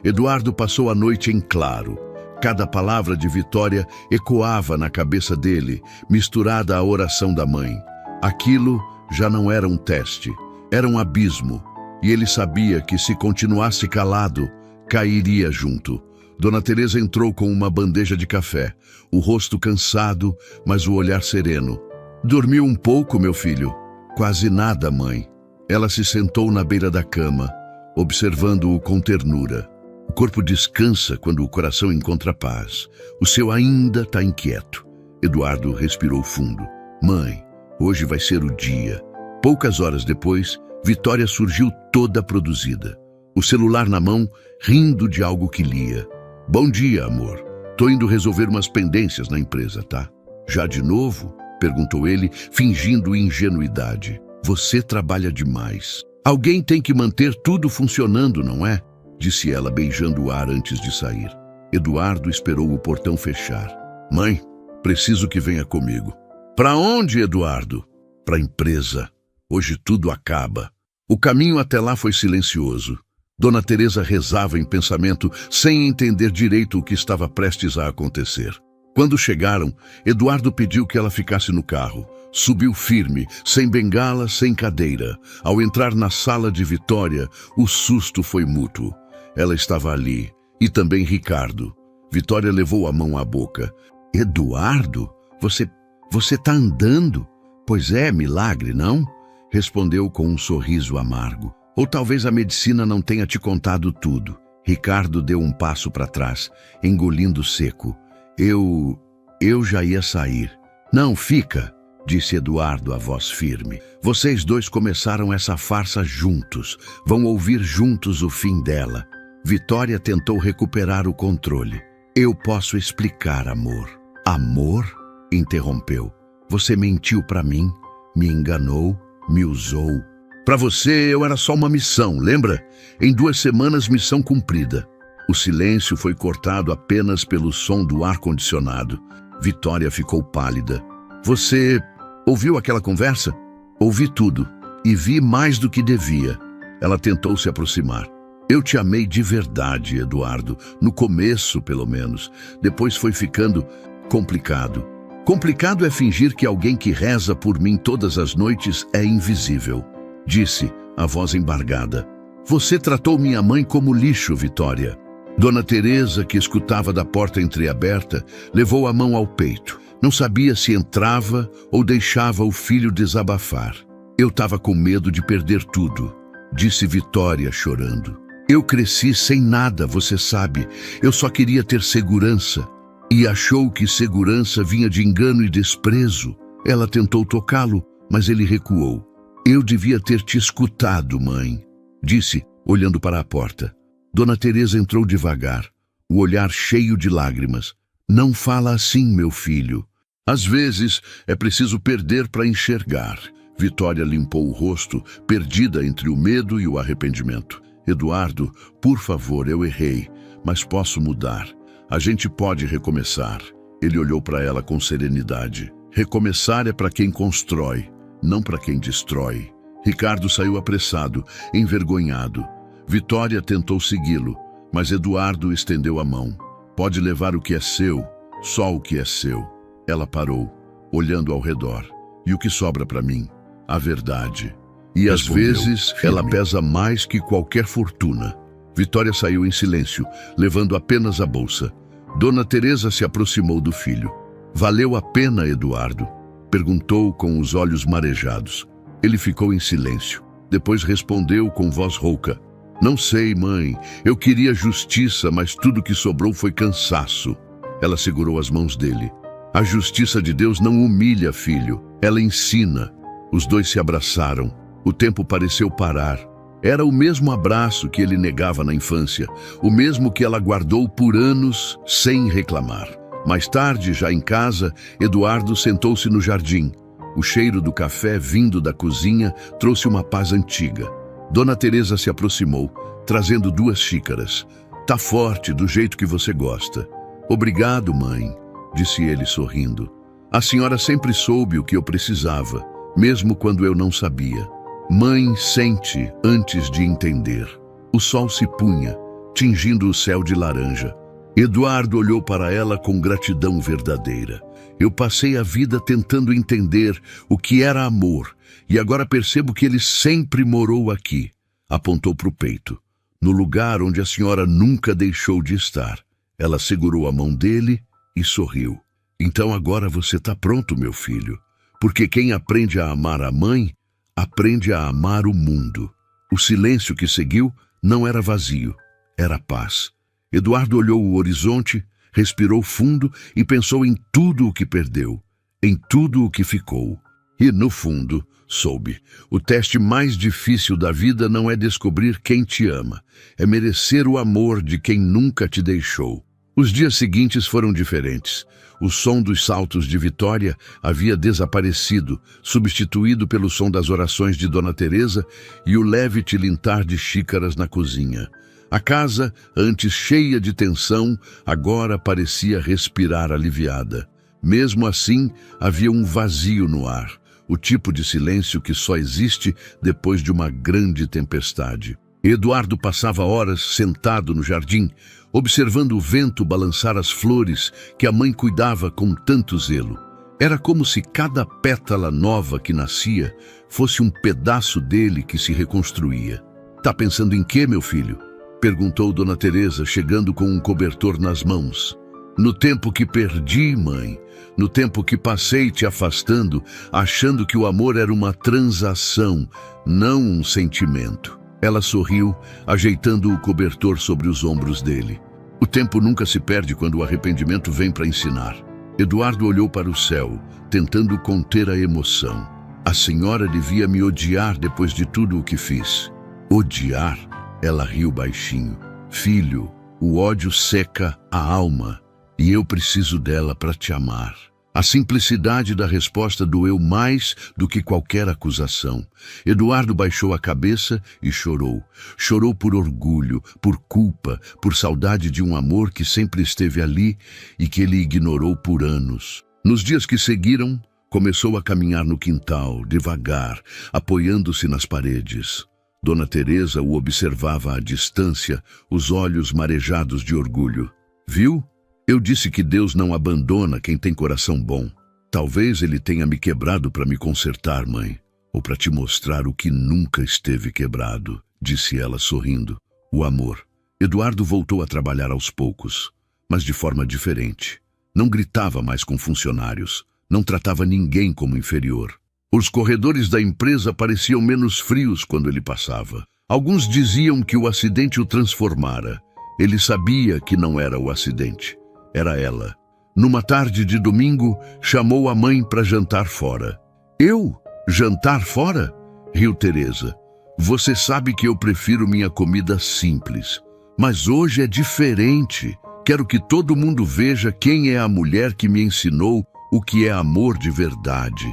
Speaker 1: Eduardo passou a noite em claro. Cada palavra de Vitória ecoava na cabeça dele, misturada à oração da mãe. Aquilo já não era um teste, era um abismo. E ele sabia que se continuasse calado, cairia junto. Dona Teresa entrou com uma bandeja de café, o rosto cansado, mas o olhar sereno. Dormiu um pouco, meu filho? Quase nada, mãe. Ela se sentou na beira da cama, observando-o com ternura. O corpo descansa quando o coração encontra paz. O seu ainda está inquieto. Eduardo respirou fundo. Mãe, hoje vai ser o dia. Poucas horas depois, Vitória surgiu toda produzida. O celular na mão, rindo de algo que lia. Bom dia, amor. Tô indo resolver umas pendências na empresa, tá? Já de novo? Perguntou ele, fingindo ingenuidade. Você trabalha demais. Alguém tem que manter tudo funcionando, não é? Disse ela, beijando o ar antes de sair. Eduardo esperou o portão fechar. Mãe, preciso que venha comigo. Para onde, Eduardo? Para a empresa. Hoje tudo acaba. O caminho até lá foi silencioso. Dona Teresa rezava em pensamento, sem entender direito o que estava prestes a acontecer. Quando chegaram, Eduardo pediu que ela ficasse no carro. Subiu firme, sem bengala, sem cadeira. Ao entrar na sala de Vitória, o susto foi mútuo. Ela estava ali, e também Ricardo. Vitória levou a mão à boca. Eduardo, você tá andando? Pois é, milagre, não? Respondeu com um sorriso amargo. Ou talvez a medicina não tenha te contado tudo. Ricardo deu um passo para trás, engolindo seco. Eu já ia sair. Não, fica, disse Eduardo, a voz firme. Vocês dois começaram essa farsa juntos. Vão ouvir juntos o fim dela. Vitória tentou recuperar o controle. Eu posso explicar, amor. Amor? Interrompeu. Você mentiu para mim, me enganou, me usou. Para você eu era só uma missão, lembra? Em 2 semanas, missão cumprida. O silêncio foi cortado apenas pelo som do ar-condicionado. Vitória ficou pálida. Você ouviu aquela conversa? Ouvi tudo e vi mais do que devia. Ela tentou se aproximar. Eu te amei de verdade, Eduardo. No começo, pelo menos. Depois foi ficando complicado. Complicado é fingir que alguém que reza por mim todas as noites é invisível. Disse, a voz embargada. Você tratou minha mãe como lixo, Vitória. Dona Teresa, que escutava da porta entreaberta, levou a mão ao peito. Não sabia se entrava ou deixava o filho desabafar. Eu estava com medo de perder tudo, disse Vitória, chorando. Eu cresci sem nada, você sabe. Eu só queria ter segurança. E achou que segurança vinha de engano e desprezo. Ela tentou tocá-lo, mas ele recuou. Eu devia ter te escutado, mãe, disse, olhando para a porta. Dona Teresa entrou devagar, o olhar cheio de lágrimas. Não fala assim, meu filho. Às vezes é preciso perder para enxergar. Vitória limpou o rosto, perdida entre o medo e o arrependimento. Eduardo, por favor, eu errei, mas posso mudar. A gente pode recomeçar. Ele olhou para ela com serenidade. Recomeçar é para quem constrói, não para quem destrói. Ricardo saiu apressado, envergonhado. Vitória tentou segui-lo, mas Eduardo estendeu a mão. Pode levar o que é seu, só o que é seu. Ela parou, olhando ao redor. E o que sobra para mim? A verdade. E às vezes ela pesa mais que qualquer fortuna. Vitória saiu em silêncio, levando apenas a bolsa. Dona Teresa se aproximou do filho. Valeu a pena, Eduardo? Perguntou com os olhos marejados. Ele ficou em silêncio. Depois respondeu com voz rouca. Não sei, mãe. Eu queria justiça, mas tudo que sobrou foi cansaço. Ela segurou as mãos dele. A justiça de Deus não humilha, filho. Ela ensina. Os dois se abraçaram. O tempo pareceu parar. Era o mesmo abraço que ele negava na infância, o mesmo que ela guardou por anos sem reclamar. Mais tarde, já em casa, Eduardo sentou-se no jardim. O cheiro do café vindo da cozinha trouxe uma paz antiga. Dona Teresa se aproximou, trazendo 2 xícaras. Tá forte, do jeito que você gosta. Obrigado, mãe, disse ele sorrindo. A senhora sempre soube o que eu precisava, mesmo quando eu não sabia. Mãe sente antes de entender. O sol se punha, tingindo o céu de laranja. Eduardo olhou para ela com gratidão verdadeira. Eu passei a vida tentando entender o que era amor, e agora percebo que ele sempre morou aqui. Apontou para o peito, no lugar onde a senhora nunca deixou de estar. Ela segurou a mão dele e sorriu. Então agora você está pronto, meu filho, porque quem aprende a amar a mãe, aprende a amar o mundo. O silêncio que seguiu não era vazio, era paz. Eduardo olhou o horizonte, respirou fundo e pensou em tudo o que perdeu, em tudo o que ficou. E, no fundo, soube, o teste mais difícil da vida não é descobrir quem te ama, é merecer o amor de quem nunca te deixou. Os dias seguintes foram diferentes. O som dos saltos de Vitória havia desaparecido, substituído pelo som das orações de Dona Teresa e o leve tilintar de xícaras na cozinha. A casa, antes cheia de tensão, agora parecia respirar aliviada. Mesmo assim, havia um vazio no ar, o tipo de silêncio que só existe depois de uma grande tempestade. Eduardo passava horas sentado no jardim, observando o vento balançar as flores que a mãe cuidava com tanto zelo. Era como se cada pétala nova que nascia fosse um pedaço dele que se reconstruía. Tá pensando em quê, meu filho? Perguntou Dona Teresa, chegando com um cobertor nas mãos. No tempo que perdi, mãe, no tempo que passei te afastando, achando que o amor era uma transação, não um sentimento. Ela sorriu, ajeitando o cobertor sobre os ombros dele. O tempo nunca se perde quando o arrependimento vem para ensinar. Eduardo olhou para o céu, tentando conter a emoção. A senhora devia me odiar depois de tudo o que fiz. Odiar? Ela riu baixinho. Filho, o ódio seca a alma, e eu preciso dela para te amar. A simplicidade da resposta doeu mais do que qualquer acusação. Eduardo baixou a cabeça e chorou. Chorou por orgulho, por culpa, por saudade de um amor que sempre esteve ali e que ele ignorou por anos. Nos dias que seguiram, começou a caminhar no quintal, devagar, apoiando-se nas paredes. Dona Teresa o observava à distância, os olhos marejados de orgulho. Viu? Eu disse que Deus não abandona quem tem coração bom. Talvez ele tenha me quebrado para me consertar, mãe, ou para te mostrar o que nunca esteve quebrado, disse ela sorrindo. O amor. Eduardo voltou a trabalhar aos poucos, mas de forma diferente. Não gritava mais com funcionários, não tratava ninguém como inferior. Os corredores da empresa pareciam menos frios quando ele passava. Alguns diziam que o acidente o transformara. Ele sabia que não era o acidente. Era ela. Numa tarde de domingo, chamou a mãe para jantar fora. Eu? Jantar fora? Riu Teresa. Você sabe que eu prefiro minha comida simples. Mas hoje é diferente. Quero que todo mundo veja quem é a mulher que me ensinou o que é amor de verdade.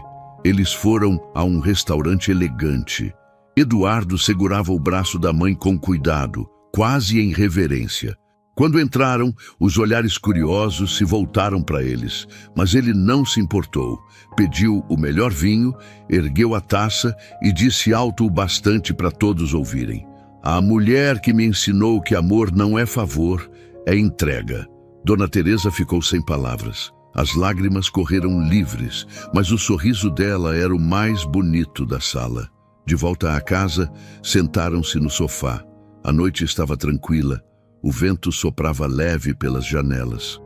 Speaker 1: Eles foram a um restaurante elegante. Eduardo segurava o braço da mãe com cuidado, quase em reverência. Quando entraram, os olhares curiosos se voltaram para eles, mas ele não se importou. Pediu o melhor vinho, ergueu a taça e disse alto o bastante para todos ouvirem: "A mulher que me ensinou que amor não é favor, é entrega." Dona Teresa ficou sem palavras. As lágrimas correram livres, mas o sorriso dela era o mais bonito da sala. De volta à casa, sentaram-se no sofá. A noite estava tranquila. O vento soprava leve pelas janelas.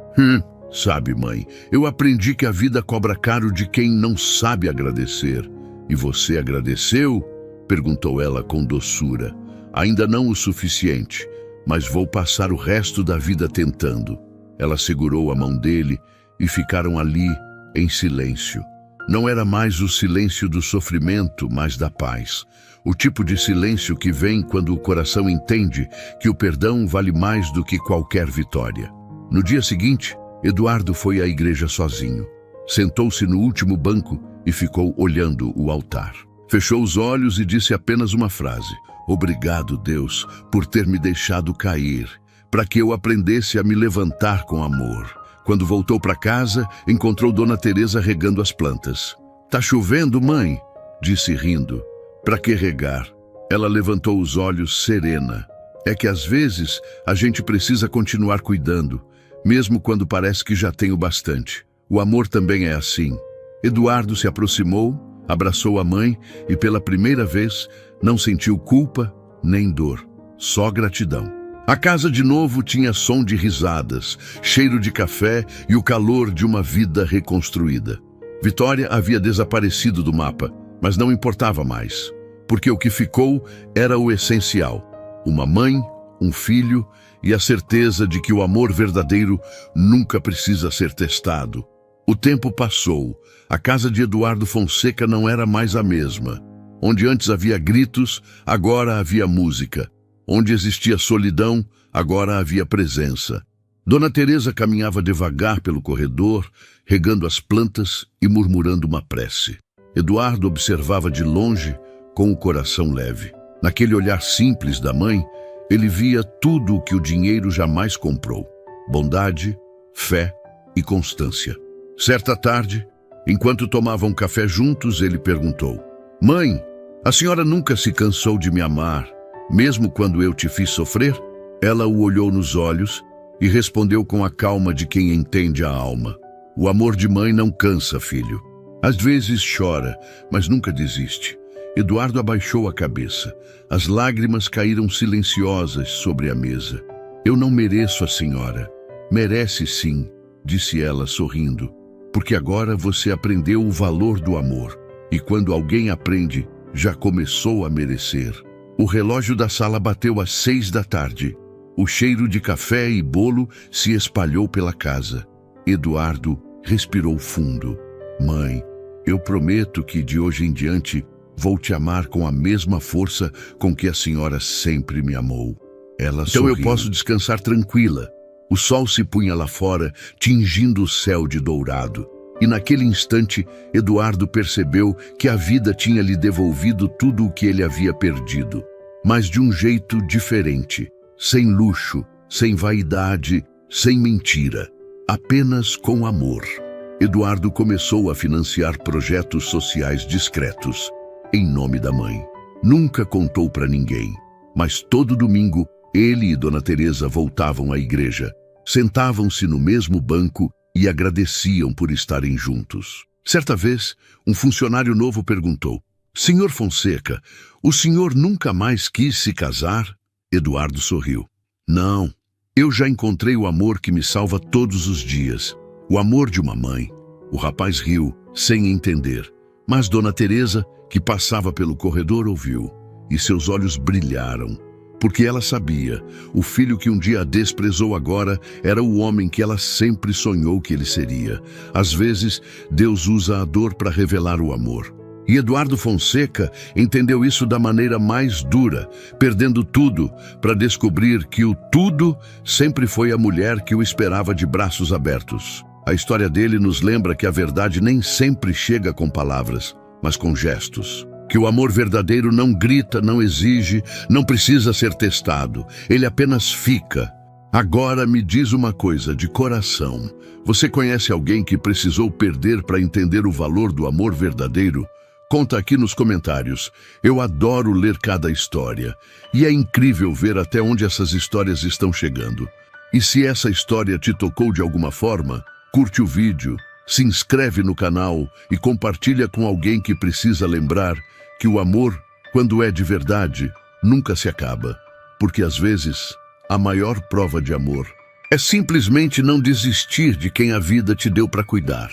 Speaker 1: Sabe, mãe, eu aprendi que a vida cobra caro de quem não sabe agradecer." "E você agradeceu?" perguntou ela com doçura. "Ainda não o suficiente, mas vou passar o resto da vida tentando." Ela segurou a mão dele e ficaram ali, em silêncio. Não era mais o silêncio do sofrimento, mas da paz. O tipo de silêncio que vem quando o coração entende que o perdão vale mais do que qualquer vitória. No dia seguinte, Eduardo foi à igreja sozinho. Sentou-se no último banco e ficou olhando o altar. Fechou os olhos e disse apenas uma frase: "Obrigado, Deus, por ter me deixado cair, para que eu aprendesse a me levantar com amor." Quando voltou para casa, encontrou Dona Teresa regando as plantas. "Tá chovendo, mãe?" disse rindo. "Para que regar?" Ela levantou os olhos serena. "É que às vezes a gente precisa continuar cuidando, mesmo quando parece que já tem o bastante. O amor também é assim." Eduardo se aproximou, abraçou a mãe e pela primeira vez não sentiu culpa nem dor, só gratidão. A casa de novo tinha som de risadas, cheiro de café e o calor de uma vida reconstruída. Vitória havia desaparecido do mapa, mas não importava mais, porque o que ficou era o essencial: uma mãe, um filho e a certeza de que o amor verdadeiro nunca precisa ser testado. O tempo passou. A casa de Eduardo Fonseca não era mais a mesma. Onde antes havia gritos, agora havia música. Onde existia solidão, agora havia presença. Dona Teresa caminhava devagar pelo corredor, regando as plantas e murmurando uma prece. Eduardo observava de longe, com o coração leve. Naquele olhar simples da mãe, ele via tudo o que o dinheiro jamais comprou: bondade, fé e constância. Certa tarde, enquanto tomavam café juntos, ele perguntou: "Mãe, a senhora nunca se cansou de me amar, mesmo quando eu te fiz sofrer?" Ela o olhou nos olhos e respondeu com a calma de quem entende a alma: "O amor de mãe não cansa, filho. Às vezes chora, mas nunca desiste." Eduardo abaixou a cabeça. As lágrimas caíram silenciosas sobre a mesa. "Eu não mereço a senhora." "Merece sim", disse ela sorrindo, "porque agora você aprendeu o valor do amor. E quando alguém aprende, já começou a merecer." O relógio da sala bateu às 6 da tarde. O cheiro de café e bolo se espalhou pela casa. Eduardo respirou fundo. "Mãe, eu prometo que de hoje em diante vou te amar com a mesma força com que a senhora sempre me amou." Ela sorriu. "Então eu posso descansar tranquila." O sol se punha lá fora, tingindo o céu de dourado. E naquele instante, Eduardo percebeu que a vida tinha lhe devolvido tudo o que ele havia perdido, mas de um jeito diferente, sem luxo, sem vaidade, sem mentira, apenas com amor. Eduardo começou a financiar projetos sociais discretos, em nome da mãe. Nunca contou para ninguém, mas todo domingo ele e Dona Teresa voltavam à igreja, sentavam-se no mesmo banco e agradeciam por estarem juntos. Certa vez, um funcionário novo perguntou: "Senhor Fonseca, o senhor nunca mais quis se casar?" Eduardo sorriu. "Não, eu já encontrei o amor que me salva todos os dias. O amor de uma mãe." O rapaz riu, sem entender. Mas Dona Teresa, que passava pelo corredor, ouviu, e seus olhos brilharam. Porque ela sabia, o filho que um dia a desprezou agora era o homem que ela sempre sonhou que ele seria. Às vezes, Deus usa a dor para revelar o amor. E Eduardo Fonseca entendeu isso da maneira mais dura, perdendo tudo para descobrir que o tudo sempre foi a mulher que o esperava de braços abertos. A história dele nos lembra que a verdade nem sempre chega com palavras, mas com gestos. Que o amor verdadeiro não grita, não exige, não precisa ser testado. Ele apenas fica. Agora me diz uma coisa de coração. Você conhece alguém que precisou perder para entender o valor do amor verdadeiro? Conta aqui nos comentários. Eu adoro ler cada história. E é incrível ver até onde essas histórias estão chegando. E se essa história te tocou de alguma forma, curte o vídeo, se inscreve no canal e compartilha com alguém que precisa lembrar que o amor, quando é de verdade, nunca se acaba. Porque às vezes, a maior prova de amor é simplesmente não desistir de quem a vida te deu para cuidar.